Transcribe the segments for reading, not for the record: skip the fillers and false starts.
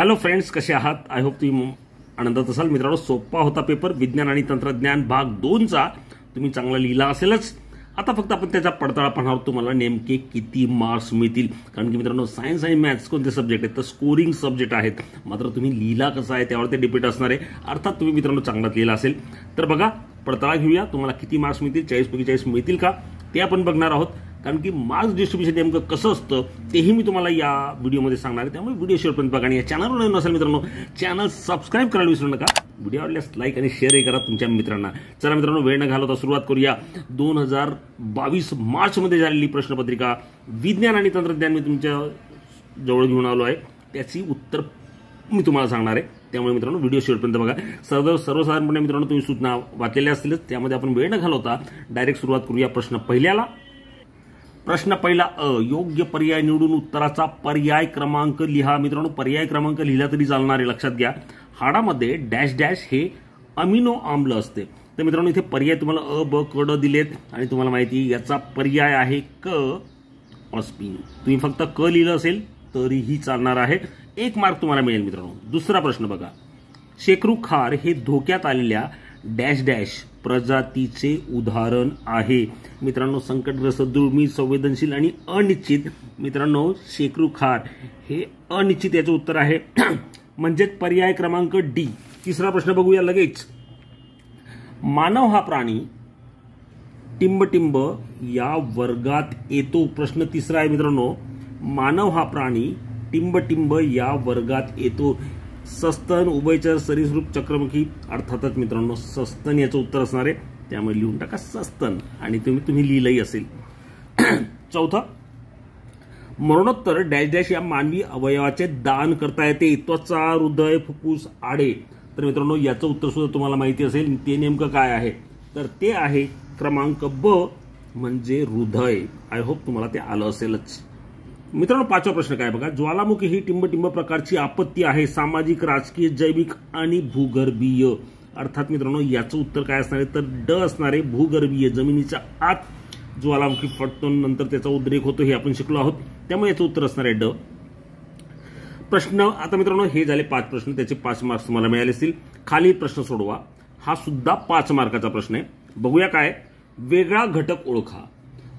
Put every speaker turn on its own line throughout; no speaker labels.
Hello friends, कसे आहात? I hope तुम्ही आनंदात असाल. मित्रांनो, सोपा होता पेपर विज्ञान आणि तंत्रज्ञान भाग 2 चा. तुम्ही चांगला लिहिला असेलच. आता फक्त आपण त्याचा पडताळा पाहणार आहोत. तुम्हाला नेमके किती मार्क्स मिळतील, कारण की मित्रांनो सायन्स आणि मॅथ्स कोणते सब्जेक्ट आहेत तर स्कोरिंग सब्जेक्ट आहेत. मात्र तुम्ही लिहिला कसा आहे त्यावर ते डिपेंड असणार आहे. अर्थात तुम्ही मित्रांनो चांगला लिहिला असेल तर बघा, पडताळा घेऊया. तुम्हाला किती मार्क्स मिळतील, 40 मिळतील का ते आपण बघणार आहोत. कारण की मार्क्स डिस्ट्रीब्युशन नेमकं कसं असतं तेही मी तुम्हाला या व्हिडिओमध्ये सांगणार आहे. त्यामुळे व्हिडिओ शेवटपर्यंत बघा आणि या चॅनलवर नवीन असेल मित्रांनो चॅनल सबस्क्राईब करायला विसरू नका. व्हिडिओ आवडल्यास लाईक आणि शेअरही करा तुमच्या मित्रांना. चला मित्रांनो, वेळ न घालवता सुरुवात करूया. 2022 मार्चमध्ये झालेली प्रश्नपत्रिका विज्ञान आणि तंत्रज्ञान मी तुमच्या जवळ घेऊन आलो आहे. त्याची उत्तर मी तुम्हाला सांगणार आहे. त्यामुळे मित्रांनो व्हिडिओ शेवटपर्यंत बघा. सर्वसाधारणपणे मित्रांनो तुम्ही सूचना वाचलेल्या असतीलच, त्यामध्ये आपण वेळ न घालवता डायरेक्ट सुरुवात करूया प्रश्न पहिल्याला. प्रश्न पहिला अ, योग्य पर्याय निवडून उत्तराचा पर्याय क्रमांक लिहा. मित्रांनो, पर्याय क्रमांक लिहिला तरी चालणार आहे. लक्षात घ्या, हाडामध्ये डॅश डॅश हे अमिनो आम्ल असते. तर मित्रांनो इथे पर्याय तुम्हाला अ, ब, क, ड दिलेत आणि तुम्हाला माहिती याचा पर्याय आहे क, ऑस्पिन. तुम्ही फक्त क लिहिलं असेल तरीही चालणार आहे. 1 मार्क तुम्हाला मिळेल. मित्रांनो, दुसरा प्रश्न बघा. शेकरू खार हे धोक्यात आलेल्या डॅश डॅश प्रजातीचे उदाहरण आहे. मित्रांनो, संकटग्रस्त, दुर्मिळ, संवेदनशील आणि अनिश्चित. मित्रांनो, शेकरू खार हे अनिश्चित याचं उत्तर आहे. म्हणजेच पर्याय क्रमांक डी. तिसरा प्रश्न बघूया लगेच. मानव हा प्राणी टिंबटिंब या वर्गात येतो. प्रश्न तिसरा आहे मित्रांनो. मानव हा प्राणी टिंबटिंब या वर्गात येतो. सस्तन, उभयचर, सरीसृप, चक्रमुखी. अर्थातच मित्रांनो सस्तन याचं उत्तर असणार आहे. त्यामुळे लिहून टाका सस्तन आणि तुम्ही लिहिलंही असेल. चौथा, मरणोत्तर डॅश डॅश या मानवी अवयवाचे दान करता येते. त्वचा, हृदय, फुफ्फुस, आडे. तर मित्रांनो याचं उत्तर सुद्धा तुम्हाला माहिती असेल. ते नेमकं काय आहे तर ते आहे क्रमांक ब, म्हणजे हृदय. आय होप तुम्हाला ते आलं असेलच. मित्रांनो, 5वा प्रश्न काय बघा. ज्वालामुखी ही टिंबटिंब प्रकारची आपत्ती आहे. सामाजिक, राजकीय, जैविक आणि भूगर्भीय. अर्थात मित्रांनो याचं उत्तर काय असणार आहे तर ड असणार आहे, भूगर्भीय. जमिनीच्या आत ज्वालामुखी फटतो, नंतर त्याचा उद्रेक होतो, हे आपण शिकलो आहोत. त्यामुळे याचं उत्तर असणार आहे ड. प्रश्न आता मित्रांनो हे झाले 5 प्रश्न. त्याचे 5 मार्क्स तुम्हाला मिळाले असतील. खालील प्रश्न सोडवा. हा सुद्धा 5 मार्काचा प्रश्न आहे. बघूया काय. वेगळा घटक ओळखा.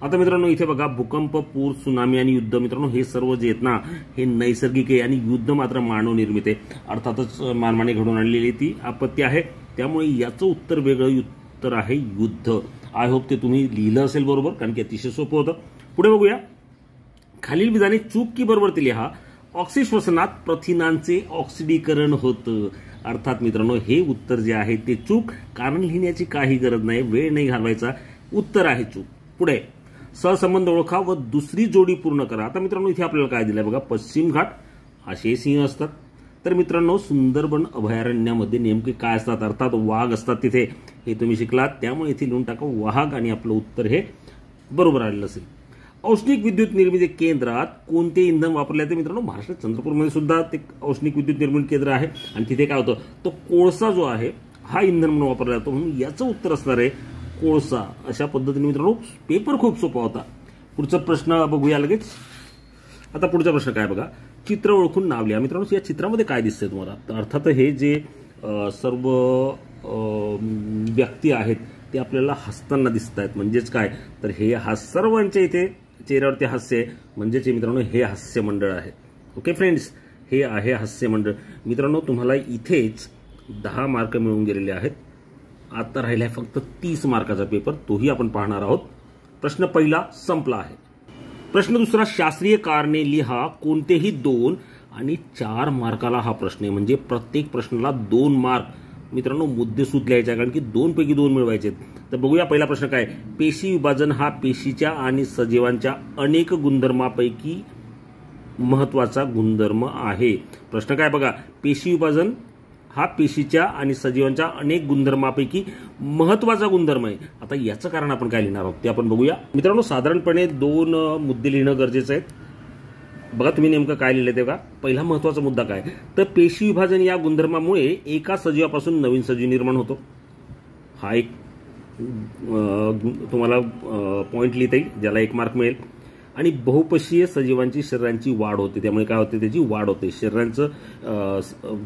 आता मित्रांनो इथे बघा, भूकंप, पूर, सुनामी आणि युद्ध. मित्रांनो हे सर्व जे आहेत ना हे नैसर्गिक आहे आणि युद्ध मात्र मानव निर्मित आहे. अर्थातच मानवाने घडवून आणलेली ती आपत्ती आहे. त्यामुळे याचं उत्तर वेगळं उत्तर आहे युद्ध. आय होप ते तुम्ही लिहिलं असेल बरोबर, कारण की अतिशय सोपं होतं. पुढे बघूया. खालील विधाने चूक की बरोबर ते लिहा. ऑक्सिश्वसनात प्रथिनांचे ऑक्सिडीकरण होतं. अर्थात मित्रांनो हे उत्तर जे आहे ते चूक. कारण लिहिण्याची काही गरज नाही, वेळ नाही घालवायचा. उत्तर आहे चूक. पुढे, सहसंबंध ओळखा व दुसरी जोडी पूर्ण करा. आता मित्रांनो इथे आपल्याला काय दिलंय बघा. पश्चिम घाट असे सिंह असतात. तर मित्रांनो सुंदरबन अभयारण्यामध्ये नेमके काय असतात, अर्थात वाघ असतात तिथे. हे तुम्ही शिकलात, त्यामुळे इथे लिहून टाका वाघ आणि आपलं उत्तर हे बरोबर आलेलं असेल. औष्णिक विद्युत निर्मिती केंद्रात कोणते इंधन वापरले जाते. मित्रांनो महाराष्ट्र चंद्रपूरमध्ये सुद्धा ते औष्णिक विद्युत निर्मिती केंद्र आहे आणि तिथे काय होतं तो कोळसा जो आहे हा इंधन म्हणून वापरला जातो. म्हणून याचं उत्तर असणार आहे कोळसा. अशा पद्धतीने मित्रांनो पेपर खूप सोपा होता. पुढचा प्रश्न बघूया लगेच. आता पुढचा प्रश्न काय बघा. चित्र ओळखून नाव लिहा. मित्रांनो या चित्रामध्ये काय दिसतंय तुम्हाला तर अर्थात हे जे सर्व व्यक्ती आहेत ते आपल्याला हसताना दिसत आहेत. म्हणजेच काय तर हे सर्वांच्या इथे चेहऱ्यावरती हास्य आहे. म्हणजेच मित्रांनो हे हास्य मंडळ आहे. ओके फ्रेंड्स, हे आहे हास्य मंडळ. मित्रांनो तुम्हाला इथेच 10 मार्क मिळून गेलेले आहेत. आता राहिला आहे फक्त 30 मार्काचा पेपर, तोही आपण पाहणार आहोत. प्रश्न पहिला संपला आहे. प्रश्न दुसरा, शास्त्रीय कारणे लिहा. कोणतेही 2 आणि 4 मार्काला हा प्रश्न आहे. म्हणजे प्रत्येक प्रश्नाला 2 मार्क. मित्रांनो मुद्देसूद लिहायचे, कारण की 2 पैकी 2 मिळवायचे. तर बघूया पहिला प्रश्न काय. पेशी विभाजन हा पेशीच्या आणि सजीवांच्या अनेक गुणधर्मापैकी महत्वाचा गुणधर्म आहे. प्रश्न काय बघा. पेशी विभाजन हा पेशीच्या आणि सजीवांच्या अनेक गुणधर्मापैकी महत्वाचा गुणधर्म आहे. आता याचं कारण आपण काय लिहिणार आहोत ते आपण बघूया. मित्रांनो साधारणपणे 2 मुद्दे लिहिणं गरजेचं आहे. बघा तुम्ही नेमकं काय लिहिलं ते बघा. पहिला महत्वाचा मुद्दा काय तर पेशी विभाजन या गुणधर्मामुळे एका सजीवापासून नवीन सजीव निर्माण होतो. हा एक तुम्हाला पॉइंट लिहिता येईल, ज्याला 1 मार्क मिळेल. आणि बहुपशीय सजीवांची शरीरांची वाढ होते, त्यामुळे काय होते, त्याची वाढ होते. शरीरांचं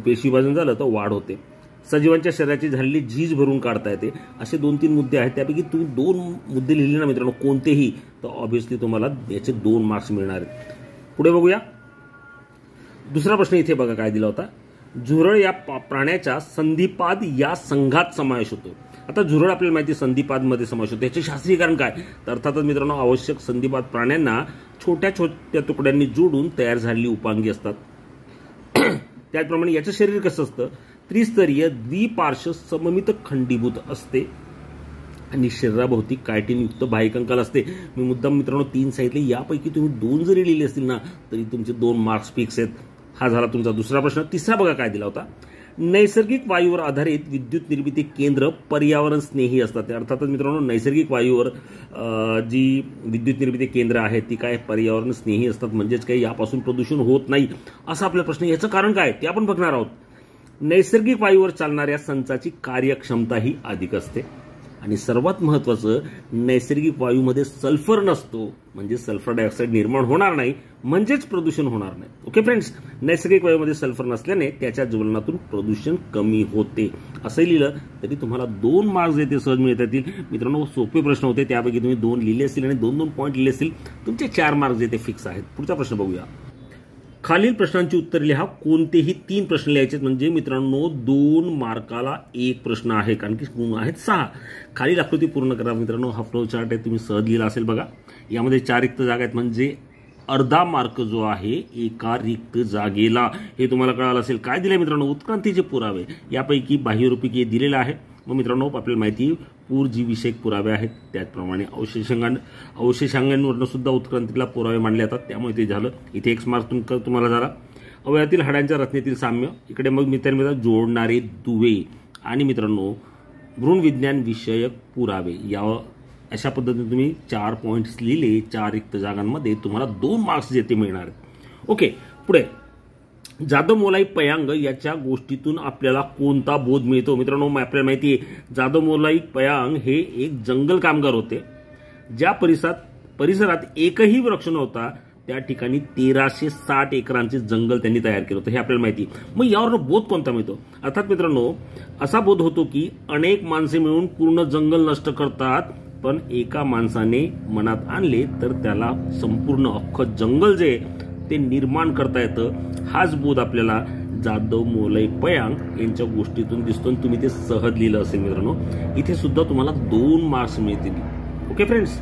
पेशी विभाजन झालं तर वाढ होते. सजीवांच्या शरीराची झालेली झीज भरून काढता येते. असे 2-3 मुद्दे आहेत. त्यापैकी तुम्ही 2 मुद्दे लिहिले ना मित्रांनो कोणतेही, तर ऑब्व्हियसली तुम्हाला याचे 2 मार्क्स मिळणार आहेत. पुढे बघूया. दुसरा प्रश्न इथे बघा काय दिला होता. झुरळ या प्राण्याच्या संधिपाद या संघात समावेश होतो. आता झुरळ आपल्याला माहिती संधिपादमध्ये समावेश होतो. याचे शास्त्रीय कारण काय, तर अर्थातच मित्रांनो आवश्यक संधिपाद प्राण्यांना छोट्या छोट्या तुकड्यांनी जोडून तयार झालेली उपांगी असतात. त्याचप्रमाणे याचं शरीर कसं असतं, त्रिस्तरीय द्विपार्श्व सममित खंडीभूत असते आणि शरीराभोवती कायटिनयुक्त बाह्यकंकाल असते. मी मुद्दाम मित्रांनो 3 सांगितले, यापैकी तुम्ही 2 जरी लिहिले असतील ना तरी तुमचे 2 मार्क्स फिक्स आहेत. हा झाला तुमचा दुसरा प्रश्न. तिसरा बघा काय दिला होता. नैसर्गिक वायूवर आधारित विद्युत निर्मिती केंद्र पर्यावरण स्नेही असतात. अर्थातच मित्रांनो नैसर्गिक वायूवर जी विद्युत निर्मिती केंद्र आहेत ती काय पर्यावरण स्नेही असतात, म्हणजेच काही यापासून प्रदूषण होत नाही असा आपला प्रश्न. याचं कारण काय ते आपण बघणार आहोत. नैसर्गिक वायूवर चालणाऱ्या संचाची कार्यक्षमता ही अधिक असते आणि सर्वात महत्त्वाचं, नैसर्गिक वायूमध्ये सल्फर नसतो, म्हणजे सल्फर डायऑक्साईड निर्माण होणार नाही, म्हणजेच प्रदूषण होणार नाही. ओके फ्रेंड्स, नैसर्गिक वायूमध्ये सल्फर नसल्याने त्याच्या ज्वलनातून प्रदूषण कमी होते. असंही लिहिलं तरी तुम्हाला 2 मार्क्स येते सहज मिळत येतील. मित्रांनो सोपे प्रश्न होते, त्यापैकी तुम्ही 2 लिहिले असतील आणि 2-2 पॉईंट लिहिले असतील, तुमचे 4 मार्क्स येते फिक्स आहेत. पुढचा प्रश्न बघूया. खालील प्रश्नांची उत्तरे लिहा. कोणतेही 3 प्रश्न लिहायचे, म्हणजे मित्रांनो 2 मार्काला 1 प्रश्न आहे, कारण की गुण आहेत 6. खालील आकृती पूर्ण करा. मित्रांनो हा फ्लो चार्ट आहे, तुम्ही सहज लिहिला असेल बघा. यामध्ये 4 रिक्त जागा आहेत, म्हणजे अर्धा मार्क जो आहे एका रिक्त जागेला. हे तुम्हाला कळालं असेल. काय दिले मित्रांनो, उत्क्रांतीचे पुरावे. यापैकी बाह्यरूपिके दिलेलं आहे. मग मित्रांनो आपल्याला माहिती पूरजीविषयक पुरावे आहेत, त्याचप्रमाणे अवशेषांगांवरनं सुद्धा उत्क्रांतीला पुरावे मानले जातात, त्यामुळे ते झालं. इथे 1 मार्क तुम्हाला झाला. अवयवातील हाडांच्या रचनेतील साम्य. इकडे मग मित्रांनो जोडणारे दुवे आणि मित्रांनो भ्रूणविज्ञान विषयक पुरावे. या अशा पद्धतीने तुम्ही 4 पॉईंट्स लिहिले 4 रिक्त जागांमध्ये, तुम्हाला 2 मार्क्स जेथे मिळणार आहेत. ओके, पुढे जाधव मोलाई पयांग याच्या गोष्टीतून आपल्याला कोणता बोध मिळतो. मित्रांनो आपल्याला माहिती आहे जाधव मोलाई पयांग हे एक जंगल कामगार होते. ज्या परिसरात एकही वृक्ष नव्हता त्या ठिकाणी 1360 एकरांचे जंगल त्यांनी तयार केलं होतं, हे आपल्याला माहिती. मग यावर बोध कोणता मिळतो. अर्थात मित्रांनो असा बोध होतो की अनेक माणसे मिळून पूर्ण जंगल नष्ट करतात, पण एका माणसाने मनात आणले तर त्याला संपूर्ण अख्खं जंगल जे ते निर्माण करता येतं. हाच बोध आपल्याला जाधव मोलाई पयांग यांच्या गोष्टीतून दिसतो. तुम्ही ते सहज लिहिलं असेल मित्रांनो. इथे सुद्धा तुम्हाला 2 मार्क्स मिळतील. ओके फ्रेंड्स,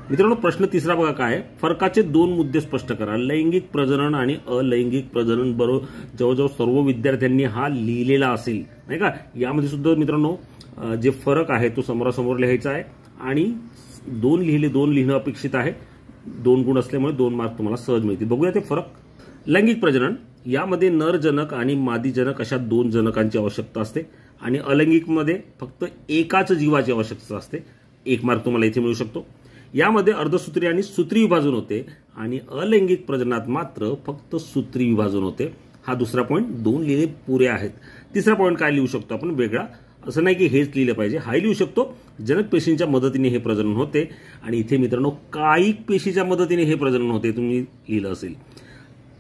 मित्रांनो प्रश्न तिसरा बघा काय. फरकाचे 2 मुद्दे स्पष्ट करा. लैंगिक प्रजनन आणि अलैंगिक प्रजनन बरोबर जवळजवळ सर्व विद्यार्थ्यांनी हा लिहिलेला असेल, नाही का. यामध्ये सुद्धा मित्रांनो जे फरक आहे तो समोरासमोर लिहायचा आहे आणि 2 लिहिणं अपेक्षित आहे. 2 गुण असल्यामुळे 2 मार्क तुम्हाला सहज मिळतील. बघूया ते फरक. लैंगिक प्रजनन यामध्ये नरजनक आणि मादीजनक अशा 2 जनकांची आवश्यकता असते आणि अलैंगिकमध्ये फक्त एकाच जीवाची आवश्यकता असते. 1 मार्क तुम्हाला इथे मिळू शकतो. यामध्ये अर्धसूत्री आणि सूत्री विभाजन होते आणि अलैंगिक प्रजनात मात्र फक्त सूत्री विभाजन होते. हा दुसरा पॉईंट. 2 लिहिले पुरे आहेत. तिसरा पॉईंट काय लिहू शकतो आपण वेगळा, असं नाही की हेच लिहिलं पाहिजे, हाही लिहू शकतो. जनक पेशींच्या मदतीने हे प्रजनन होते आणि इथे मित्रांनो कायिक पेशीच्या मदतीने हे प्रजनन होते, तुम्ही लिहिलं असेल.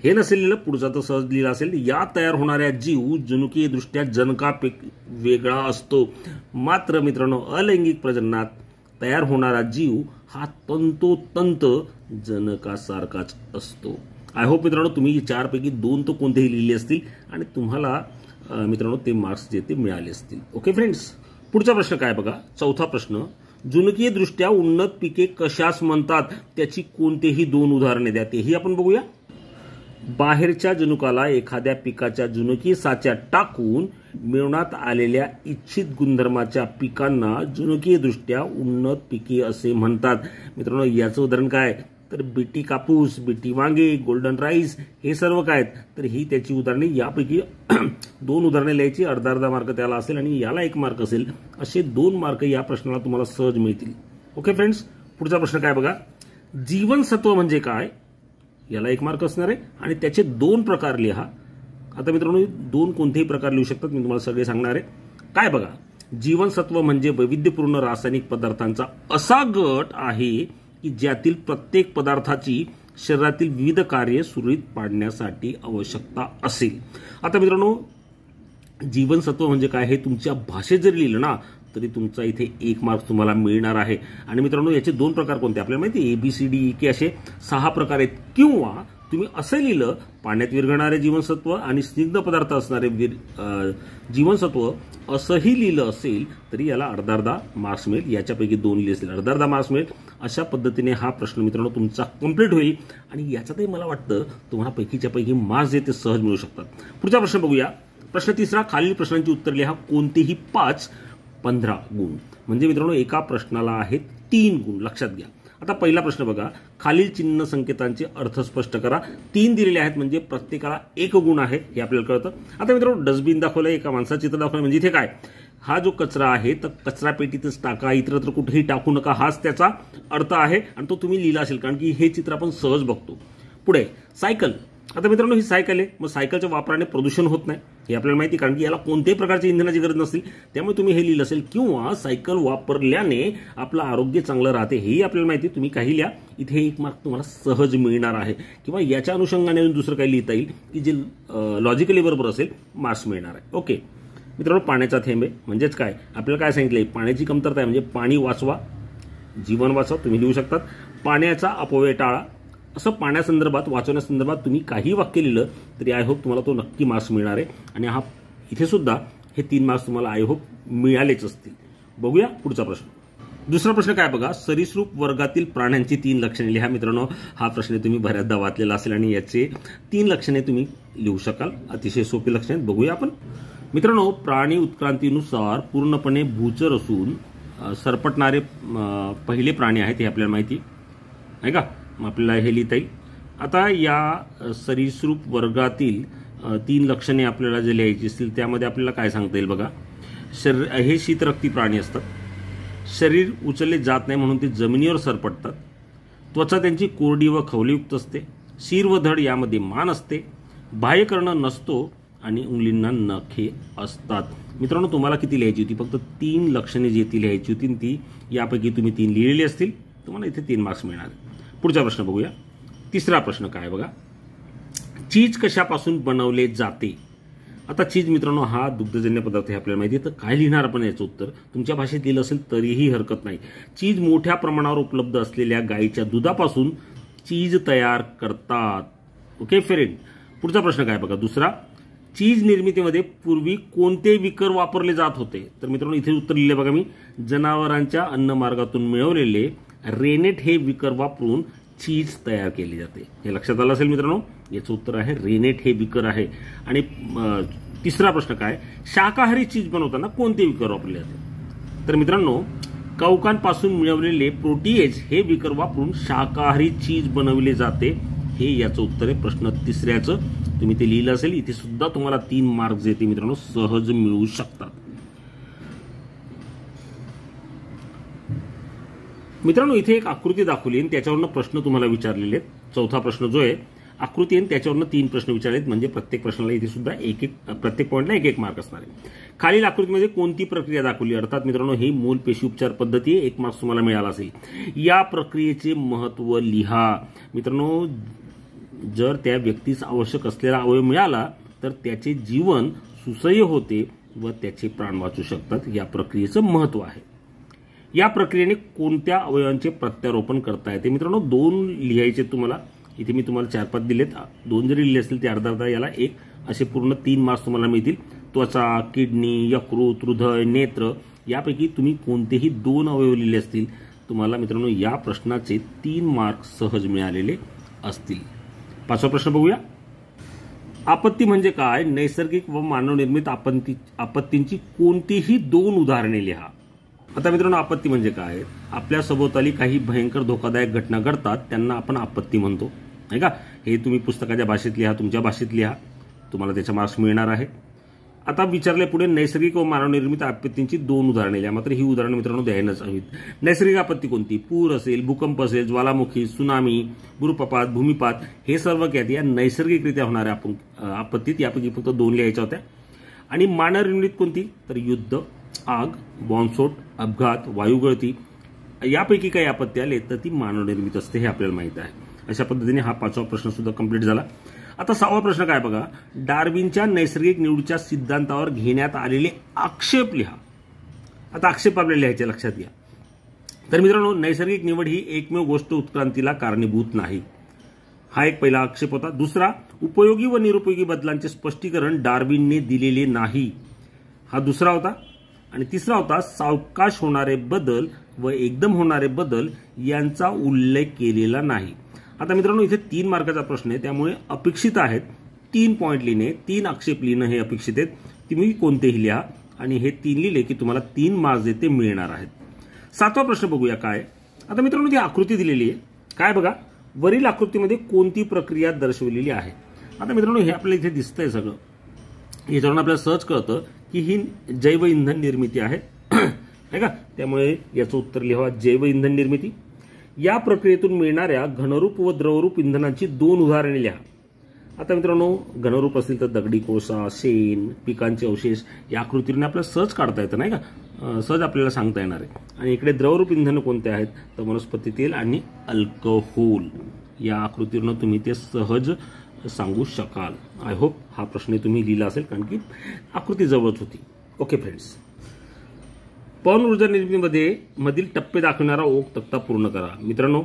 हे नसेल लिहिलं, पुढचा तर सहज लिहिलं असेल. या तयार होणाऱ्या जीव जनुकीय दृष्ट्या वेगळा असतो, मात्र मित्रांनो अलैंगिक प्रजननात तयार होणारा जीव हा तंतोतंत जनकासारखाच असतो. आय होप मित्रांनो तुम्ही 4 पैकी 2 तर कोणतेही लिहिले असतील आणि तुम्हाला मित्रांनो ते मार्क्स जे ते मिळाले असतील. ओके फ्रेंड्स, पुढचा प्रश्न काय बघा. चौथा प्रश्न. जनुकीय दृष्ट्या उन्नत पिके कशास म्हणतात, त्याची कोणतेही 2 उदाहरणे द्या. तेही आपण बघूया. बाहेरच्या जनुकाला एखाद्या पिकाच्या जनुकीय साच्यात टाकून मिळवण्यात आलेल्या इच्छित गुणधर्माच्या पिकांना जनुकीय दृष्ट्या उन्नत पिके असे म्हणतात. मित्रांनो याचं उदाहरण काय, तर बीटी कापूस, बीटी वांगे, गोल्डन राईस हे सर्व काय आहेत, तर ही त्याची उदाहरणे. यापैकी 2 उदाहरणे लिहायची, अर्धा मार्क त्याला असेल आणि याला 1 मार्क असेल. असे 2 मार्क या प्रश्नाला तुम्हाला सहज मिळतील. ओके फ्रेंड्स, पुढचा प्रश्न काय बघा. जीवनसत्व म्हणजे काय, याला 1 मार्क असणार आहे आणि त्याचे 2 प्रकार लिहा. आता मित्रांनो 2 कोणतेही प्रकार लिहू शकतात, मी तुम्हाला सगळे सांगणार आहे. काय बघा, जीवनसत्व म्हणजे वैविध्यपूर्ण रासायनिक पदार्थांचा असा गट आहे की ज्यातील प्रत्येक पदार्थाची शरीरातील विविध कार्ये सुरळीत पाडण्यासाठी आवश्यकता असेल. आता मित्रांनो, जीवनसत्व म्हणजे काय हे तुमच्या भाषेत जरी लिहिलं ना तरी तुमचा इथे 1 मार्क तुम्हाला मिळणार आहे. आणि मित्रांनो, याचे 2 प्रकार कोणते आपल्याला माहिती, ABCD असे 6 प्रकार आहेत. किंवा तुम्ही असं लिहिलं, पाण्यात विरघळणारे जीवनसत्व आणि स्निग्ध पदार्थ असणारे जीवनसत्व असंही लिहिलं असेल तरी याला अर्धा मार्क्स मिळेल. याच्यापैकी 2 लिहिले असतील अर्धा मार्क्स मिळेल. अशा पद्धतीने हा प्रश्न मित्रांनो तुमचा कंप्लीट होईल आणि याच्यातही मला वाटतं तुम्हाला पैकीच्या पैकी मार्क्स जे ते सहज मिळू शकतात. पुढचा प्रश्न बघूया. प्रश्न 3, खालील प्रश्नांची उत्तर लिहा. कोणतेही 5 15 गुण. म्हणजे मित्रांनो एका प्रश्नाला आहेत 3 गुण, लक्षात घ्या. आता पहिला प्रश्न बघा, खालील चिन्ह संकेतांचे अर्थ स्पष्ट करा. 3 दिलेले आहेत म्हणजे प्रत्येकाला 1 गुण आहे हे आपल्याला कळतं. आता मित्रांनो, डस्टबिन दाखवलंय, एका माणसाचं चित्र दाखवलं, म्हणजे इथे काय, हा जो कचरा आहे तर कचरा पेटीतच टाका, इतरत्र कुठेही टाकू नका, हाच त्याचा अर्थ आहे आणि तो तुम्ही लिहिला असेल, कारण की हे चित्र आपण सहज बघतो. पुढे सायकल. आता मित्रांनो, ही सायकल आहे, मग सायकलच्या वापराने प्रदूषण होत नाही हे आपल्याला माहिती, कारण की याला कोणत्याही प्रकारच्या इंधनाची गरज नसते, त्यामुळे तुम्ही हे लिहिलं असेल. किंवा सायकल वापरल्याने आपलं आरोग्य चांगलं राहते हेही आपल्याला माहिती. तुम्ही काही लिहा, इथे 1 मार्क तुम्हाला सहज मिळणार आहे. किंवा याच्या अनुषंगाने दुसरं काही लिहिता येईल की जे लॉजिकली बरोबर असेल, मार्क्स मिळणार आहे. ओके मित्रांनो, पाण्याचा थेंब आहे म्हणजेच काय, आपल्याला काय सांगितलंय, पाण्याची कमतरता आहे म्हणजे पाणी वाचवा, जीवन वाचवा, तुम्ही लिहू शकतात. पाण्याचा अपव्यय टाळा, असं पाण्यासंदर्भात वाचवण्यासंदर्भात तुम्ही काही वाक्य लिहिलं तरी आय होप तुम्हाला तो नक्की मार्क्स मिळणार आहे. आणि हा इथे सुद्धा हे 3 मार्क्स तुम्हाला आय होप मिळालेच असतील. बघूया पुढचा प्रश्न. दुसरा प्रश्न काय बघा, सरीसृप वर्गातील प्राण्यांची 3 लक्षणे लिहा. मित्रांनो, हा प्रश्न तुम्ही बऱ्याचदा वाचलेला असेल आणि याचे 3 लक्षणे तुम्ही लिहू शकाल. अतिशय सोपी लक्षणे बघूया आपण. मित्रांनो, प्राणी उत्क्रांतीनुसार पूर्णपणे भूचर असून सरपटणारे पहिले प्राणी आहेत हे आपल्याला माहिती आहे का, आपल्याला हे लिहिता येईल. आता या सरीसृप वर्गातील 3 लक्षणे आपल्याला जे लिहायची असतील त्यामध्ये आपल्याला काय सांगता येईल बघा. हे शीतरक्ती प्राणी असतात, शरीर उचलले जात नाही म्हणून ते जमिनीवर सरपटतात, त्वचा त्यांची कोरडी व खवलेयुक्त असते, शिर व धड यामध्ये मान असते, बाह्यकर्ण नसतो आणि उंगलींना नखे असतात. मित्रांनो, तुम्हाला किती लिहायची होती, फक्त 3 लक्षणे जी ती लिहायची होती, ती यापैकी तुम्ही 3 लिहिलेली असतील, तुम्हाला इथे 3 मार्क्स मिळणार. पुढचा प्रश्न बघूया. तिसरा प्रश्न काय बघा, चीज कशापासून बनवले जाते. आता चीज मित्रांनो हा दुग्धजन्य पदार्थ हे आपल्याला माहिती आहे, तर काय लिहिणार आपण याचं उत्तर, तुमच्या भाषेत लिहिलं असेल तरीही हरकत नाही. चीज मोठ्या प्रमाणावर उपलब्ध असलेल्या गाईच्या दुधापासून चीज तयार करतात. Okay friend. पुढचा प्रश्न काय बघा, दुसरा, चीज निर्मितीमध्ये पूर्वी कोणते विकर वापरले जात होते. तर मित्रांनो इथे उत्तर लिहिले बघा मी, जनावरांच्या अन्नमार्गातून मिळवलेले रेनेट हे विकर वापरून चीज तयार केली जाते. हे लक्षात आलं असेल मित्रांनो, याचं उत्तर आहे रेनेट हे विकर आहे. आणि तिसरा प्रश्न काय, शाकाहारी चीज बनवताना कोणते विकर वापरले जाते. तर मित्रांनो, कवकांपासून मिळवलेले प्रोटीएज हे विकर वापरून शाकाहारी चीज बनवले जाते, हे याचं उत्तर आहे प्रश्न तिसऱ्याचं. तुम्ही ते लिहिलं असेल, इथे सुद्धा तुम्हाला 3 मार्क्स येते मित्रांनो सहज मिळू शकतात. मित्रांनो, इथे एक आकृती दाखवली आणि त्याच्यावरनं प्रश्न तुम्हाला विचारलेले आहेत. चौथा प्रश्न जो आहे आकृती आहे त्याच्यावरनं 3 प्रश्न विचारलेत, म्हणजे प्रत्येक प्रश्नाला इथे सुद्धा प्रत्येक पॉईंटला 1 मार्क असणार आहे. खालील आकृतीमध्ये कोणती प्रक्रिया दाखवली, अर्थात मित्रांनो ही मूल पेशी उपचार पद्धती आहे, 1 मार्क्स तुम्हाला मिळाला असेल. या प्रक्रियेचे महत्व लिहा. मित्रांनो, जर त्या व्यक्तीस आवश्यक असलेला अवयव मिळाला तर त्याचे जीवन सुसह्य होते व त्याचे प्राण वाचू शकतात. या प्रक्रियेचं महत्व आहे. या प्रक्रियेने कोणत्या अवयवांचे प्रत्यारोपण करता येते. मित्रांनो 2 लिहायचे तुम्हाला, इथे मी तुम्हाला 4-5 दिलेत. 2 जरी लिहिले असतील ते अर्धा याला 1 असे पूर्ण 3 मार्क्स तुम्हाला मिळतील. त्वचा, किडनी, यकृत, हृदय, नेत्र यापैकी तुम्ही कोणतेही 2 अवयव लिहिले असतील, तुम्हाला मित्रांनो या प्रश्नाचे 3 मार्क्स सहज मिळालेले असतील. 5वा प्रश्न बघूया. आपत्ती म्हणजे काय, नैसर्गिक व मानवनिर्मित आपत्तींची कोणतीही 2 उदाहरणे लिहा. आता मित्रांनो, आपत्ती म्हणजे काय, आपल्या सभोवताली काही भयंकर धोकादायक घटना घडतात त्यांना आपण आपत्ती म्हणतो, नाही का. हे तुम्ही पुस्तकाच्या भाषेत लिहा, तुमच्या भाषेत लिहा, तुम्हाला त्याचा मार्क्स मिळणार आहे. आता विचारले पुढे, नैसर्गिक व मानवनिर्मित आपत्तींची 2 उदाहरणे लिहा. मात्र ही उदाहरणे मित्रांनो द्यायलाच हवीत. नैसर्गिक आपत्ती कोणती, पूर असेल, भूकंप असेल, ज्वालामुखी, सुनामी, भूकंपात, भूमिपात, हे सर्व काय या नैसर्गिकरित्या होणाऱ्या आपत्तीत यापैकी फक्त 2 लिहायच्या होत्या. आणि मानवनिर्मित कोणती, तर युद्ध, आग, बॉम्बस्फोट, अपघात, वायुगळती यापैकी काही आपत्ती आले तर ती मानवनिर्मित असते, हे आपल्याला माहित आहे. अशा पद्धतीने हा 5वा प्रश्न सुद्धा कंप्लीट झाला. आता 6वा प्रश्न काय बघा, डार्विनच्या नैसर्गिक निवडीच्या सिद्धांतावर घेण्यात आलेले आक्षेप लिहा. आता आक्षेप आपल्याला लिहायचे, लक्षात घ्या. तर मित्रांनो, नैसर्गिक निवड ही एकमेव गोष्ट उत्क्रांतीला कारणीभूत नाही, हा एक पहिला आक्षेप होता. दुसरा, उपयोगी व निरुपयोगी बदलांचे स्पष्टीकरण डार्विनने दिलेले नाही, हा दुसरा होता. आणि तिसरा होता, सावकाश होणारे बदल व एकदम होणारे बदल यांचा उल्लेख केलेला नाही. आता मित्रांनो, इथे 3 मार्काचा प्रश्न आहे, त्यामुळे अपेक्षित आहेत 3 पॉईंट लिहिणे, 3 आक्षेप लिहिणं हे अपेक्षित आहेत. तुम्ही कोणतेही लिहा आणि हे 3 लिहिले की तुम्हाला 3 मार्क्स ते मिळणार आहेत. 7वा प्रश्न बघूया काय. आता मित्रांनो, ती आकृती दिलेली आहे, काय बघा, वरील आकृतीमध्ये कोणती प्रक्रिया दर्शवलेली आहे. आता मित्रांनो, हे आपल्याला इथे दिसतंय सगळं, याच्यावरून आपल्याला सहज कळतं की ही जैव इंधन निर्मिती आहे, नाही का. त्यामुळे याचं उत्तर लिहा, जैव इंधन निर्मिती. या प्रक्रियेतून मिळणाऱ्या घनरूप व द्रवरूप इंधनांची 2 उदाहरणे लिहा. आता मित्रांनो, घनरूप असेल तर दगडी कोळसा, शेण, पिकांचे अवशेष या आकृतीने आपल्याला सहज काढता येतं, नाही का, सहज आपल्याला सांगता येणार आहे. आणि इकडे द्रवरूप इंधन कोणते आहेत तर वनस्पती तेल आणि अल्कोहोल. या आकृतीवरून तुम्ही ते सहज सांगू शकाल. आय होप हा प्रश्न तुम्ही लिहिला असेल, कारण की आकृती जवळच होती. ओके फ्रेंड्स, पवन ऊर्जा निर्मितीमध्ये मधील टप्पे दाखवणारा ओघ तक्ता पूर्ण करा. मित्रांनो,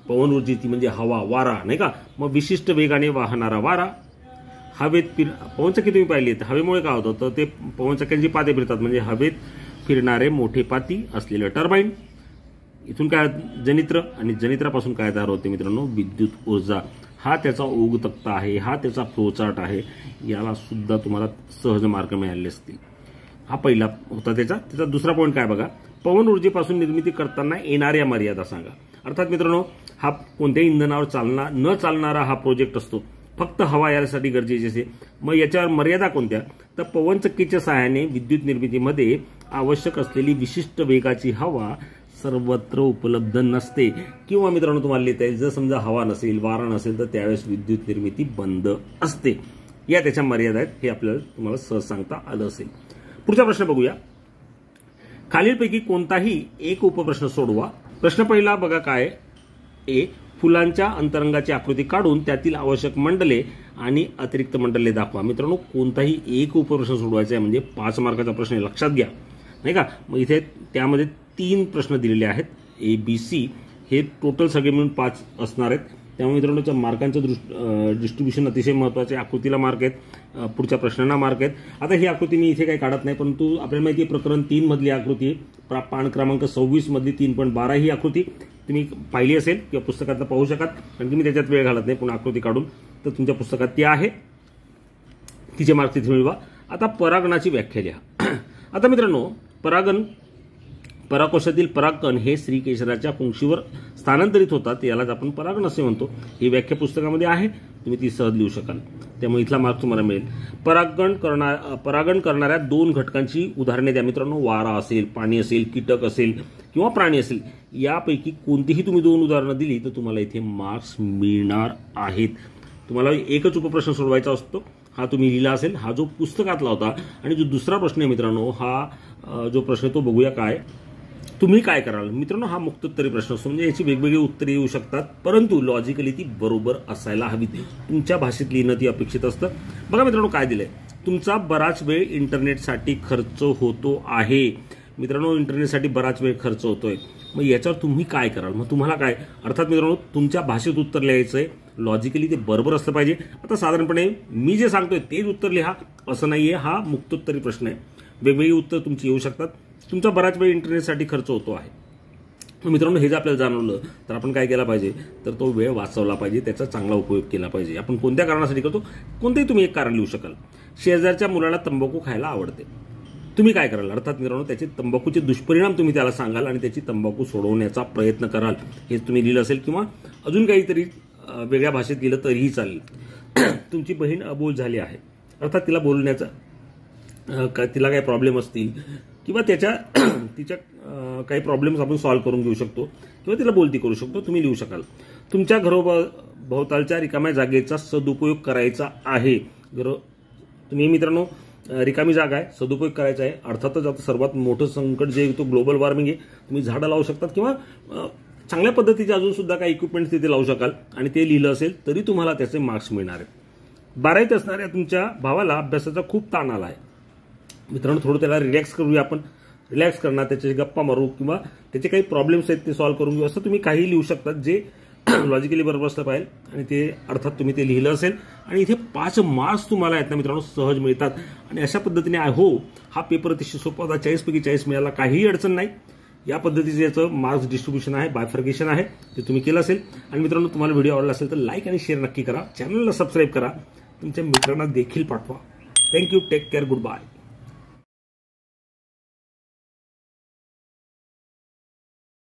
पवन ऊर्जेची म्हणजे हवा, वारा, नाही का. मग विशिष्ट वेगाने वाहणारा वारा, हवेत पवनचक्की तुम्ही पाहिली तर हवेमुळे काय होतं तर ते पवनचक्क्यांची पाते फिरतात, म्हणजे हवेत फिरणारे मोठे पाती असलेलं टर्बाईन. इथून काय जनित्र, आणि जनित्रापासून काय तयार होते मित्रांनो, विद्युत ऊर्जा. हा त्याचा ओघ तक्ता आहे, हा त्याचा फ्लोचार्ट आहे. याला सुद्धा तुम्हाला सहज मार्क मिळाले असतील. हा पहिला होता त्याचा दुसरा पॉईंट काय बघा, पवन ऊर्जेपासून निर्मिती करताना येणाऱ्या मर्यादा सांगा. अर्थात मित्रांनो, हा कोणत्याही इंधनावर न चालणारा हा प्रोजेक्ट असतो, फक्त हवा यासाठी गरजेची असते. मग याच्यावर मर्यादा कोणत्या तर पवनचक्कीच्या सहाय्याने विद्युत निर्मितीमध्ये आवश्यक असलेली विशिष्ट वेगाची हवा सर्वत्र उपलब्ध नसते. किंवा मित्रांनो, तुम्हाला लिहिता येईल, जर समजा हवा नसेल, वारा नसेल तर त्यावेळेस विद्युत निर्मिती बंद असते. या त्याच्या मर्यादा आहेत, हे आपल्याला तुम्हाला सहज सांगता आलं असेल. पुढचा प्रश्न बघूया. खालीलपैकी कोणताही एक उपप्रश्न सोडवा. प्रश्न पहिला बघा काय, ए, फुलांच्या अंतरंगाची आकृती काढून त्यातील आवश्यक मंडले आणि अतिरिक्त मंडले दाखवा. मित्रांनो, कोणताही एक उपप्रश्न सोडवायचा आहे, म्हणजे 5 मार्काचा प्रश्न आहे, लक्षात घ्या, नाही का. मग इथे त्यामध्ये 3 प्रश्न दिलेले आहेत, ए, बी, सी. हे टोटल सगळे मिळून 5 असणार आहेत. त्यामुळे मित्रांनो, मार्कांचं डिस्ट्रीब्युशन अतिशय महत्त्वाचे. आकृतीला मार्क आहेत, पुढच्या प्रश्नांना मार्क आहेत. आता ही आकृती मी इथे काही काढत नाही, परंतु आपल्याला माहिती आहे प्रकरण 3 मधली आकृती आहे, पान क्रमांक 26 मधली 3.12 ही आकृती तुम्ही पाहिली असेल किंवा पुस्तकात पाहू शकाल, कारण की मी त्याच्यात वेळ घालत नाही. पुन्हा आकृती काढून तर तुमच्या पुस्तकात ती आहे, तिचे मार्क तिथे मिळवा. आता परागणाची व्याख्या लिहा. आता मित्रांनो, पराकोशातील परागकण हे स्त्रीकेशराच्या कुंक्षीवर स्थानांतरित होतात, यालाच आपण परागण असे म्हणतो. ही व्याख्या पुस्तकामध्ये आहे, तुम्ही ती सहज लिहू शकाल, त्यामुळे इथला मार्क तुम्हाला मिळेल. परागण करणाऱ्या 2 घटकांची उदाहरणे द्या. मित्रांनो, वारा असेल, पाणी असेल, कीटक असेल किंवा प्राणी असेल, यापैकी कोणतीही तुम्ही 2 उदाहरणं दिली तर तुम्हाला इथे मार्क्स मिळणार आहेत. तुम्हाला एकच उपप्रश्न सोडवायचा असतो, हा तुम्ही लिहिला असेल, हा जो पुस्तकातला होता. आणि जो दुसरा प्रश्न आहे मित्रांनो, हा जो प्रश्न तो बघूया काय, तुम्ही काय कराल. मित्रांनो, हा मुक्तोत्तरी प्रश्न असतो, म्हणजे याची वेगवेगळी उत्तरे येऊ शकतात, परंतु लॉजिकली ती बरोबर असायला हवी. तुमच्या भाषेत लिहिणं ती अपेक्षित असतं. बघा मित्रांनो, काय दिलंय, तुमचा बराच वेळ इंटरनेटसाठी खर्च होतो आहे. मित्रांनो, इंटरनेटसाठी बराच वेळ खर्च होतोय, मग याच्यावर तुम्ही काय कराल. मग तुम्हाला काय, अर्थात मित्रांनो, तुमच्या भाषेत उत्तर लिहायचंय, लॉजिकली ते बरोबर असलं पाहिजे. आता साधारणपणे मी जे सांगतोय तेच उत्तर लिहा असं नाहीये, हा मुक्तोत्तरी प्रश्न आहे, वेगवेगळी उत्तर तुमची येऊ शकतात. तुमचा बराच वेळ इंटरनेटसाठी खर्च होतो आहे. मित्रांनो, हे जर आपल्याला जाणवलं तर आपण काय केलं पाहिजे, तर तो वेळ वाचवला पाहिजे, त्याचा चांगला उपयोग केला पाहिजे. आपण कोणत्या कारणासाठी करतो, कोणतेही तुम्ही एक कारण लिहू शकाल. शेजारच्या मुलाला तंबाखू खायला आवडते, तुम्ही काय कराल. अर्थात मित्रांनो, त्याचे तंबाखूचे दुष्परिणाम तुम्ही त्याला सांगाल आणि त्याची तंबाखू सोडवण्याचा प्रयत्न कराल. हे तुम्ही लिहिलं असेल किंवा अजून काहीतरी वेगळ्या भाषेत लिहिलं तरीही चालेल. तुमची बहीण अबोल झाली आहे, अर्थात तिला बोलण्याचा तिला काही प्रॉब्लेम असतील किंवा तिच्या काही प्रॉब्लेम्स आपण सॉल्व्ह करून घेऊ शकतो किंवा तिला बोलती करू शकतो, तुम्ही लिहू शकाल. तुमच्या घरोभोवतालच्या रिकाम्या जागेचा सदुपयोग करायचा आहे. तुम्ही मित्रांनो रिकामी जागा आहे, सदुपयोग करायचा आहे. अर्थातच आता सर्वात मोठं संकट जे तो ग्लोबल वॉर्मिंग आहे. तुम्ही झाडं लावू शकतात किंवा चांगल्या पद्धतीचे अजून सुद्धा काही इक्विपमेंट तिथे लावू शकाल आणि ते लिहिलं असेल तरी तुम्हाला त्याचे मार्क्स मिळणार आहेत. 12वीत असणाऱ्या तुमच्या भावाला अभ्यासाचा खूप ताण आला आहे. मित्रांनो, थोडं त्याला रिलॅक्स करूया आपण. रिलॅक्स करणार, त्याचे गप्पा मारू किंवा त्याचे काही प्रॉब्लेम्स आहेत ते सॉल्व्ह करून घेऊ, असं तुम्ही काही लिहू शकतात जे लॉजिकली बरोबर असलं पाहिजे. आणि ते अर्थात तुम्ही ते लिहिलं असेल आणि इथे 5 मार्क्स तुम्हाला आहेत ना मित्रांनो सहज मिळतात. आणि अशा पद्धतीने हा पेपर अतिशय सोपा होता. 40 पैकी 40 मिळायला काहीही अडचण नाही. या पद्धतीचे याचं मार्क्स डिस्ट्रीब्युशन आहे, बायफर्गेशन आहे, ते तुम्ही केलं असेल. आणि मित्रांनो, तुम्हाला व्हिडिओ आवडला असेल तर लाईक आणि शेअर नक्की करा. चॅनलला सबस्क्राईब करा, तुमच्या मित्रांना देखील पाठवा. Thank you. Take care. Good bye.